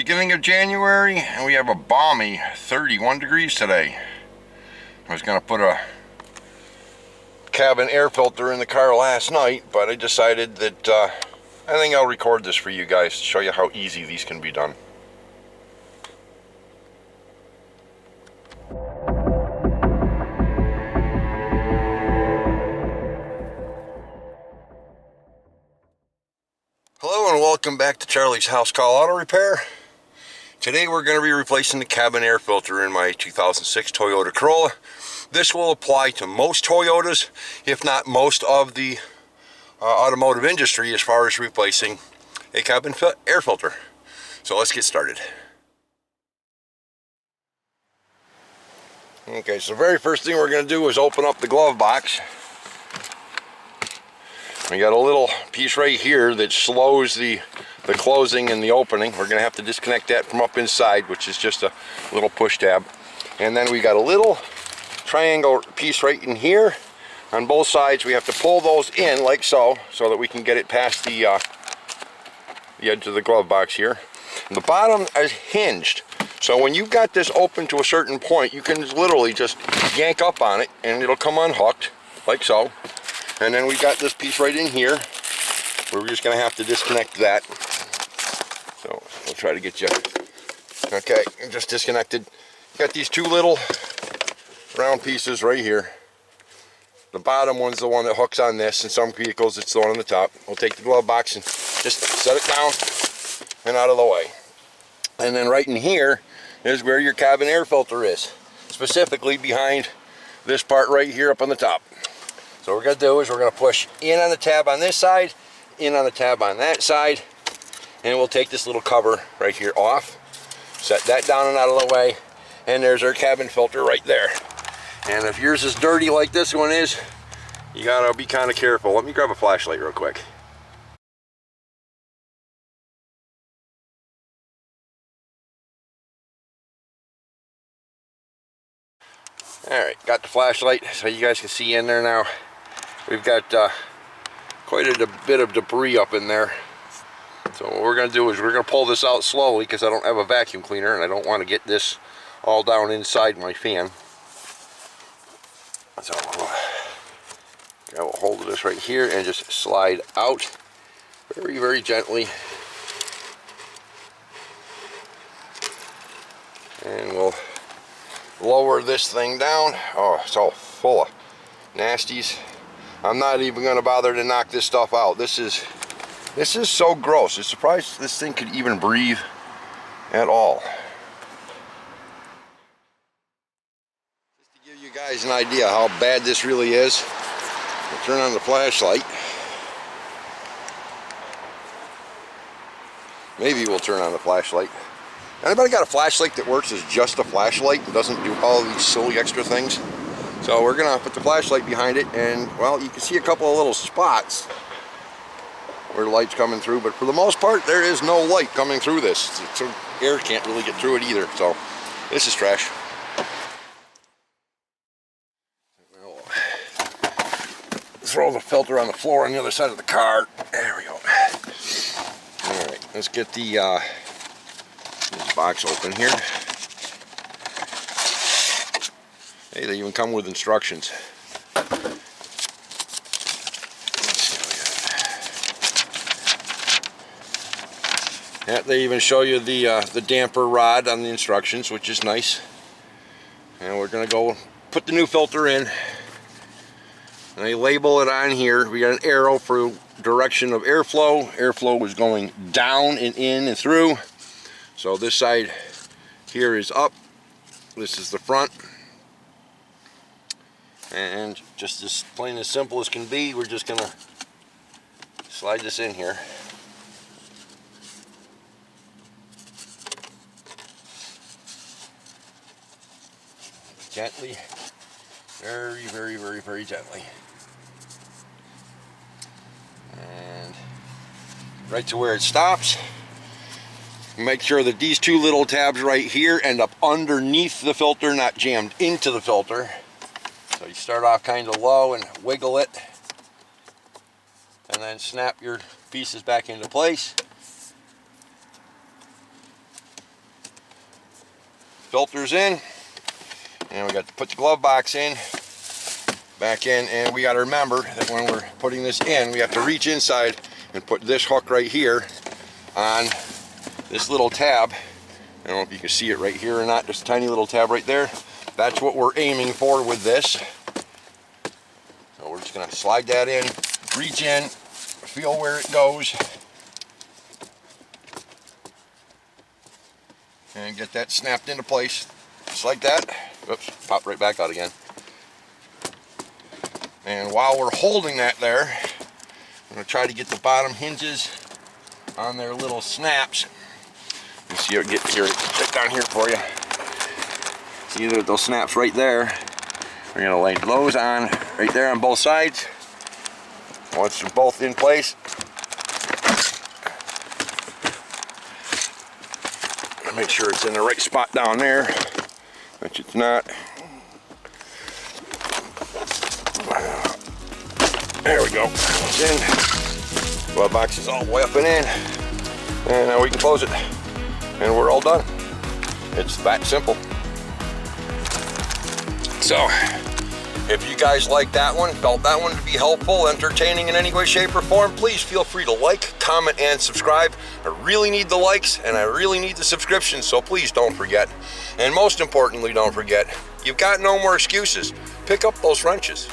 beginning of January, and we have a balmy 31 degrees today. I was going to put a cabin air filter in the car last night, but I decided that I think I'll record this for you guys to show you how easy these can be done. Hello and welcome back to Charlie's House Call Auto Repair. Today we're going to be replacing the cabin air filter in my 2006 Toyota Corolla. This will apply to most Toyotas, if not most of the automotive industry, as far as replacing a cabin air filter. So let's get started. Okay, so the very first thing we're going to do is open up the glove box. We got a little piece right here that slows the closing and the opening. We're going to have to disconnect that from up inside, which is just a little push tab. And then we got a little triangle piece right in here. On both sides, we have to pull those in like so that we can get it past the edge of the glove box here. And the bottom is hinged. So when you've got this open to a certain point, you can literally just yank up on it and it'll come unhooked like so. And then we've got this piece right in here where we're just going to have to disconnect that. So we'll try to get you. Okay, just disconnected. Got these two little round pieces right here. The bottom one's the one that hooks on this. In some vehicles, it's the one on the top. We'll take the glove box and just set it down and out of the way. And then right in here is where your cabin air filter is, specifically behind this part right here up on the top. So what we're going to do is we're going to push in on the tab on this side, in on the tab on that side, and we'll take this little cover right here off, set that down and out of the way, and there's our cabin filter right there. And if yours is dirty like this one is, you got to be kind of careful. Let me grab a flashlight real quick. Alright, got the flashlight so you guys can see in there now. We've got quite a bit of debris up in there. So what we're going to do is we're going to pull this out slowly because I don't have a vacuum cleaner and I don't want to get this all down inside my fan. So grab a hold of this right here and just slide out very, very gently. And we'll lower this thing down. Oh, it's all full of nasties. I'm not even going to bother to knock this stuff out. This is so gross. I'm surprised this thing could even breathe at all. Just to give you guys an idea how bad this really is, I'll turn on the flashlight. Maybe we'll turn on the flashlight. Anybody got a flashlight that works as just a flashlight and doesn't do all these silly extra things? So we're gonna put the flashlight behind it, and well, you can see a couple of little spots where the light's coming through, but for the most part there is no light coming through this, so air can't really get through it either. So this is trash. We'll throw the filter on the floor on the other side of the car. There we go. All right, let's get the this box open here. Hey, they even come with instructions. Yeah, they even show you the damper rod on the instructions, which is nice. And we're gonna go put the new filter in. And they label it on here. We got an arrow for direction of airflow. Airflow is going down and in and through. So this side here is up. This is the front. And just as plain as simple as can be, we're just gonna slide this in here. Gently, very, very, very, very gently. And right to where it stops. Make sure that these two little tabs right here end up underneath the filter, not jammed into the filter. So you start off kind of low and wiggle it, and then snap your pieces back into place. filters in, and we got to put the glove box in, back in, and we got to remember that when we're putting this in, we have to reach inside and put this hook right here on this little tab. I don't know if you can see it right here or not, just a tiny little tab right there. That's what we're aiming for with this. So we're just gonna slide that in, reach in, feel where it goes, and get that snapped into place, just like that. Oops, popped right back out again. And while we're holding that there, I'm gonna try to get the bottom hinges on their little snaps. You see it get here, right down here for you. See those snaps right there. We're gonna lay those on right there on both sides. Once they're both in place, make sure it's in the right spot down there, which it's not. There we go. It's in. Glove box is all the way up and in. And now we can close it. And we're all done. It's that simple. So, if you guys like that one, felt that one to be helpful, entertaining in any way, shape, or form, please feel free to like, comment, and subscribe. I really need the likes and I really need the subscriptions, so please don't forget. And most importantly, don't forget, you've got no more excuses. Pick up those wrenches.